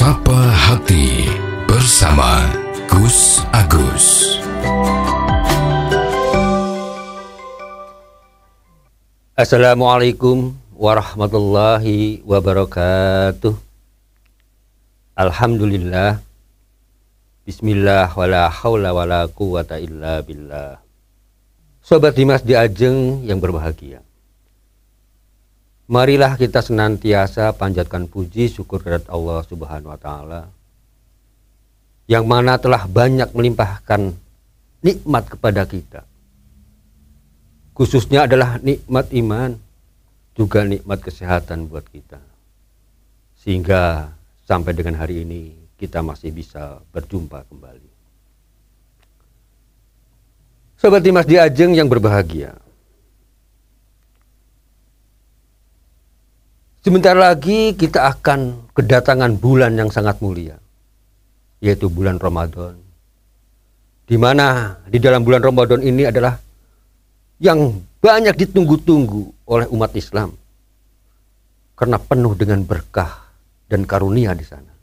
Sapa Hati bersama Gus Agus. Assalamualaikum warahmatullahi wabarakatuh. Alhamdulillah. Bismillah wala haula wala quwata illa billah. Sobat Dimas di Ajeng yang berbahagia, marilah kita senantiasa panjatkan puji syukur kepada Allah Subhanahu wa taala yang mana telah banyak melimpahkan nikmat kepada kita. Khususnya adalah nikmat iman, juga nikmat kesehatan buat kita. Sehingga sampai dengan hari ini kita masih bisa berjumpa kembali. Sobat Dimas di Ajeng yang berbahagia, sebentar lagi kita akan kedatangan bulan yang sangat mulia, yaitu bulan Ramadan. Di mana di dalam bulan Ramadan ini adalah yang banyak ditunggu-tunggu oleh umat Islam, karena penuh dengan berkah dan karunia di sana.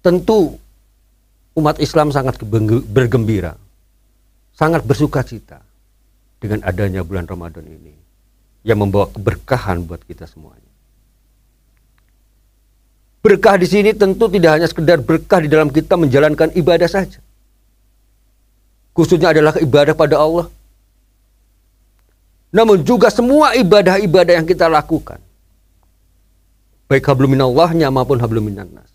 Tentu umat Islam sangat bergembira, sangat bersuka cita dengan adanya bulan Ramadan ini yang membawa keberkahan buat kita semuanya. Berkah di sini tentu tidak hanya sekedar berkah di dalam kita menjalankan ibadah saja. Khususnya adalah ibadah pada Allah. Namun juga semua ibadah-ibadah yang kita lakukan, baik hablum minallahnya maupun hablum minannas,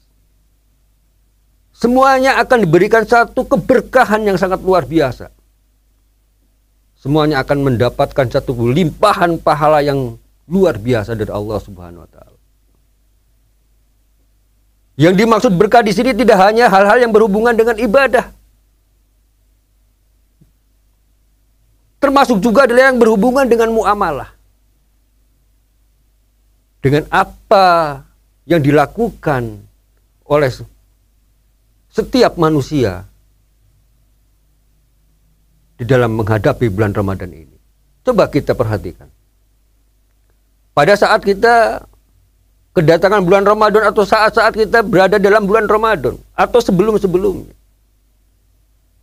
semuanya akan diberikan satu keberkahan yang sangat luar biasa. Semuanya akan mendapatkan satu limpahan pahala yang luar biasa dari Allah Subhanahu wa taala. Yang dimaksud berkah di sini tidak hanya hal-hal yang berhubungan dengan ibadah, termasuk juga adalah yang berhubungan dengan muamalah. Dengan apa yang dilakukan oleh setiap manusia di dalam menghadapi bulan Ramadan ini. Coba kita perhatikan. Pada saat kita kedatangan bulan Ramadan atau saat-saat kita berada dalam bulan Ramadan atau sebelum-sebelumnya,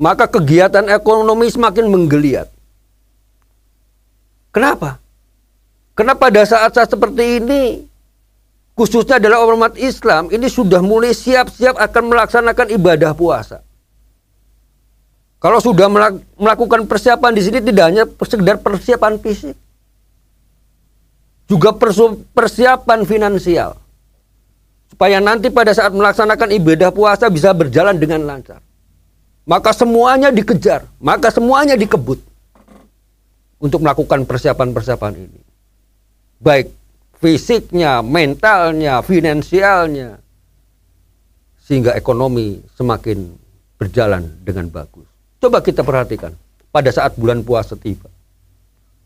maka kegiatan ekonomi semakin menggeliat. Kenapa? Karena pada saat-saat seperti ini, khususnya adalah umat Islam, ini sudah mulai siap-siap akan melaksanakan ibadah puasa. Kalau sudah melakukan persiapan di sini tidak hanya sekedar persiapan fisik, juga persiapan finansial, supaya nanti pada saat melaksanakan ibadah puasa bisa berjalan dengan lancar. Maka semuanya dikejar, maka semuanya dikebut untuk melakukan persiapan-persiapan ini, baik fisiknya, mentalnya, finansialnya, sehingga ekonomi semakin berjalan dengan bagus. Coba kita perhatikan, pada saat bulan puasa tiba,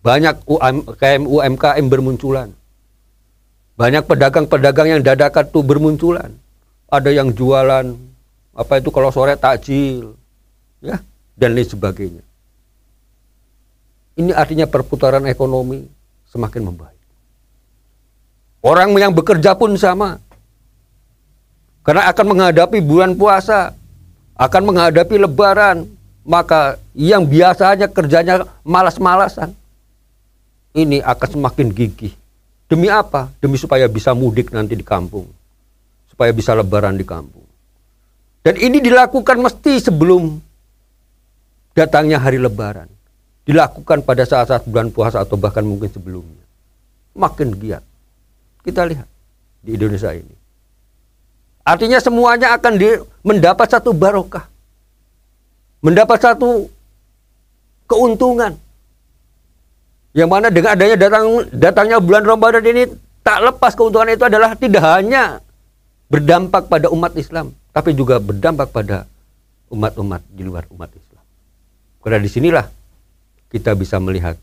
banyak UMKM bermunculan. Banyak pedagang-pedagang yang dadakan tuh bermunculan. Ada yang jualan, apa itu kalau sore takjil, ya, dan lain sebagainya. Ini artinya perputaran ekonomi semakin membaik. Orang yang bekerja pun sama. Karena akan menghadapi bulan puasa, akan menghadapi lebaran, maka yang biasanya kerjanya malas-malasan, ini akan semakin gigih. Demi apa? Demi supaya bisa mudik nanti di kampung, supaya bisa lebaran di kampung. Dan ini dilakukan mesti sebelum datangnya hari lebaran. Dilakukan pada saat-saat bulan puasa atau bahkan mungkin sebelumnya. Makin giat. Kita lihat di Indonesia ini. Artinya semuanya akan mendapat satu barokah, mendapat satu keuntungan. Yang mana dengan adanya datangnya bulan Ramadan ini, tak lepas keuntungan itu adalah tidak hanya berdampak pada umat Islam, tapi juga berdampak pada umat-umat di luar umat Islam. Karena disinilah kita bisa melihat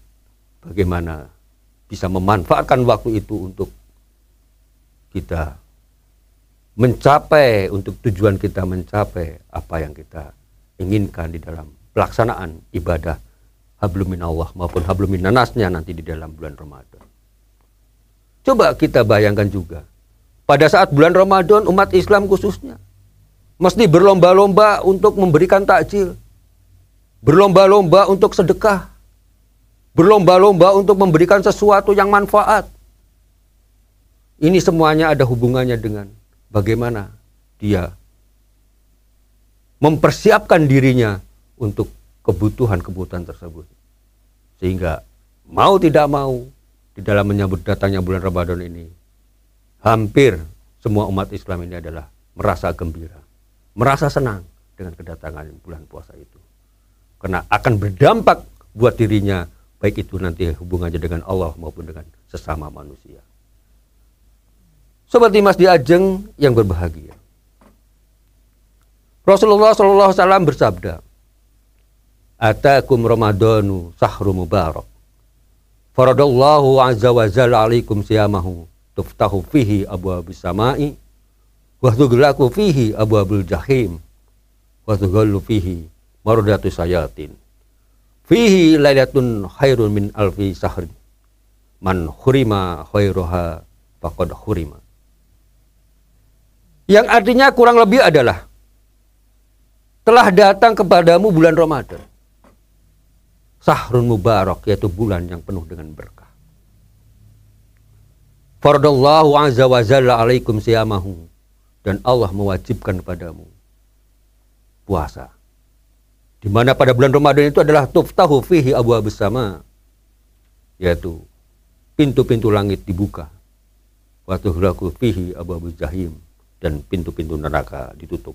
bagaimana bisa memanfaatkan waktu itu untuk kita mencapai, untuk tujuan kita mencapai apa yang kita inginkan di dalam pelaksanaan ibadah hablum minallah maupun hablum minannasnya nanti di dalam bulan Ramadan. Coba kita bayangkan juga pada saat bulan Ramadan umat Islam khususnya mesti berlomba-lomba untuk memberikan takjil, berlomba-lomba untuk sedekah, berlomba-lomba untuk memberikan sesuatu yang manfaat. Ini semuanya ada hubungannya dengan bagaimana dia mempersiapkan dirinya untuk kebutuhan-kebutuhan tersebut. Sehingga mau tidak mau di dalam menyambut datangnya bulan Ramadan ini, hampir semua umat Islam ini adalah merasa gembira, merasa senang dengan kedatangan bulan puasa itu. Karena akan berdampak buat dirinya, baik itu nanti hubungannya dengan Allah maupun dengan sesama manusia. Sobat Dimas di Ajeng yang berbahagia, Rasulullah SAW bersabda, "Atakum Ramadanu sahru mubarak, faradallahu azza wa jalla alaikum siyamahu, tuftahu fihi abwabus samai, wa tughlaqu fihi abwabul jahim, wa tughallu fihi maradatu sayatin. Fihi lailatun khairun min alfi sahrin, man hurima khairuha faqad hurima." Yang artinya kurang lebih adalah, telah datang kepadamu bulan Ramadan, sahrun mubarak, yaitu bulan yang penuh dengan berkah. Faradallahu azza wa jalla alaikum siyamahu, dan Allah mewajibkan kepadamu puasa. Di mana pada bulan Ramadan itu adalah tuftahu fihi abwabus sama, yaitu pintu-pintu langit dibuka. Wa tughlaqu fihi abwabul jahim, dan pintu-pintu neraka ditutup.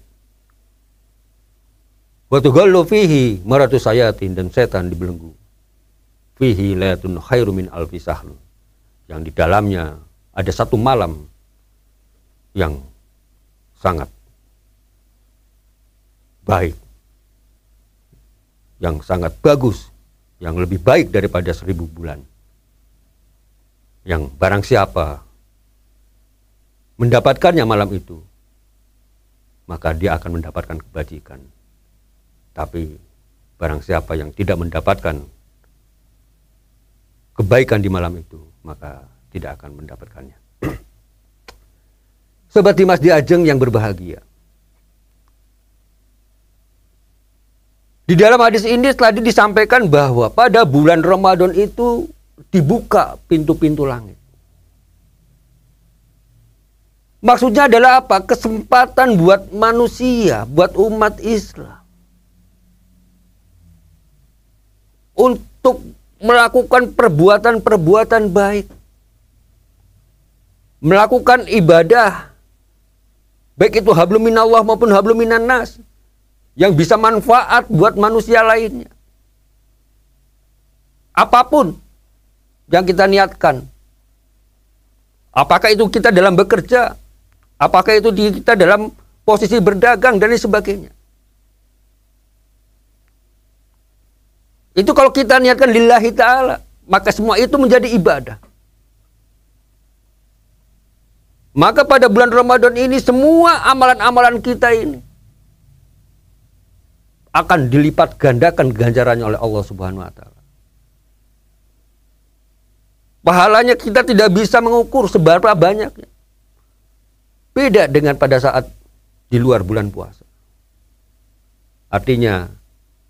Wa tughallu fihi maratu sayatin, dan setan dibelenggu. Fihi layatun khairu min alfi sahr, yang di dalamnya ada satu malam yang sangat baik, yang sangat bagus, yang lebih baik daripada 1000 bulan. Yang barang siapa mendapatkannya malam itu, maka dia akan mendapatkan kebajikan. Tapi barang siapa yang tidak mendapatkan kebaikan di malam itu, maka tidak akan mendapatkannya. Sobat Dimas di Ajeng yang berbahagia, di dalam hadis ini tadi disampaikan bahwa pada bulan Ramadan itu dibuka pintu-pintu langit. Maksudnya adalah apa? Kesempatan buat manusia, buat umat Islam untuk melakukan perbuatan-perbuatan baik, melakukan ibadah, baik itu hablum minallah maupun hablum minan nas, yang bisa manfaat buat manusia lainnya. Apapun yang kita niatkan, apakah itu kita dalam bekerja, apakah itu kita dalam posisi berdagang dan lain sebagainya. Itu kalau kita niatkan lillahi ta'ala, maka semua itu menjadi ibadah. Maka pada bulan Ramadan ini semua amalan-amalan kita ini akan dilipat gandakan ganjarannya oleh Allah Subhanahu wa taala. Pahalanya kita tidak bisa mengukur seberapa banyaknya. Beda dengan pada saat di luar bulan puasa. Artinya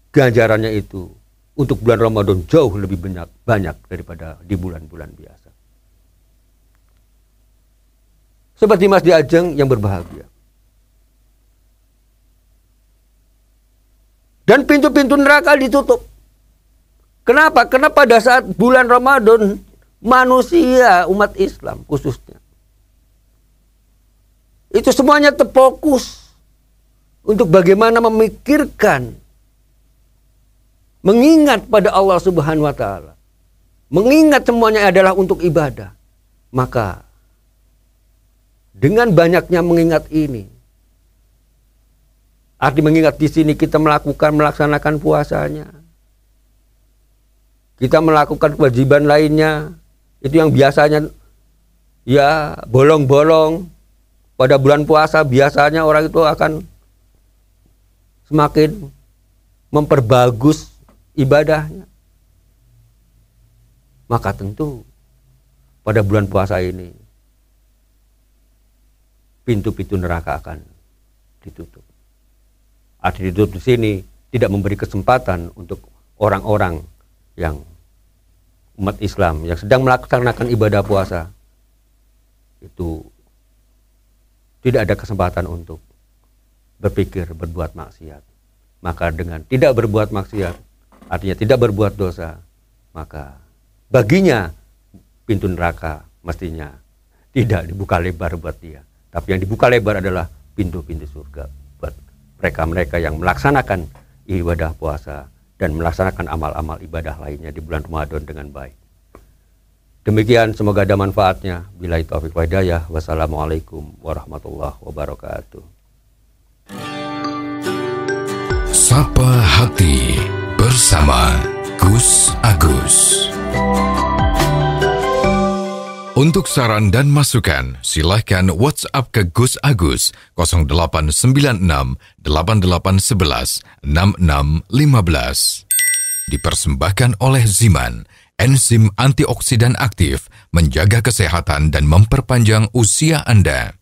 ganjarannya itu untuk bulan Ramadan jauh lebih banyak daripada di bulan-bulan biasa. Sobat Dimas di Ajeng yang berbahagia, dan pintu-pintu neraka ditutup. Kenapa? Karena pada saat bulan Ramadan, manusia, umat Islam khususnya, itu semuanya terfokus untuk bagaimana memikirkan, mengingat pada Allah Subhanahu wa taala. Mengingat semuanya adalah untuk ibadah. Maka dengan banyaknya mengingat ini, arti mengingat di sini kita melaksanakan puasanya, kita melakukan kewajiban lainnya, itu yang biasanya ya bolong-bolong. Pada bulan puasa biasanya orang itu akan semakin memperbagus ibadahnya. Maka tentu pada bulan puasa ini pintu-pintu neraka akan ditutup. Arti ditutup di sini tidak memberi kesempatan untuk orang-orang yang umat Islam yang sedang melaksanakan ibadah puasa itu tidak ada kesempatan untuk berpikir berbuat maksiat. Maka dengan tidak berbuat maksiat, artinya tidak berbuat dosa, maka baginya pintu neraka mestinya tidak dibuka lebar buat dia. Tapi yang dibuka lebar adalah pintu-pintu surga buat mereka-mereka yang melaksanakan ibadah puasa dan melaksanakan amal-amal ibadah lainnya di bulan Ramadan dengan baik. Demikian, semoga ada manfaatnya. Billahi taufiq wal hidayah. Wassalamualaikum warahmatullahi wabarakatuh. Sapa Hati bersama Gus Agus. Untuk saran dan masukan, silahkan WhatsApp ke Gus Agus 0896 8811 6615. Dipersembahkan oleh Ziman, enzim antioksidan aktif, menjaga kesehatan dan memperpanjang usia Anda.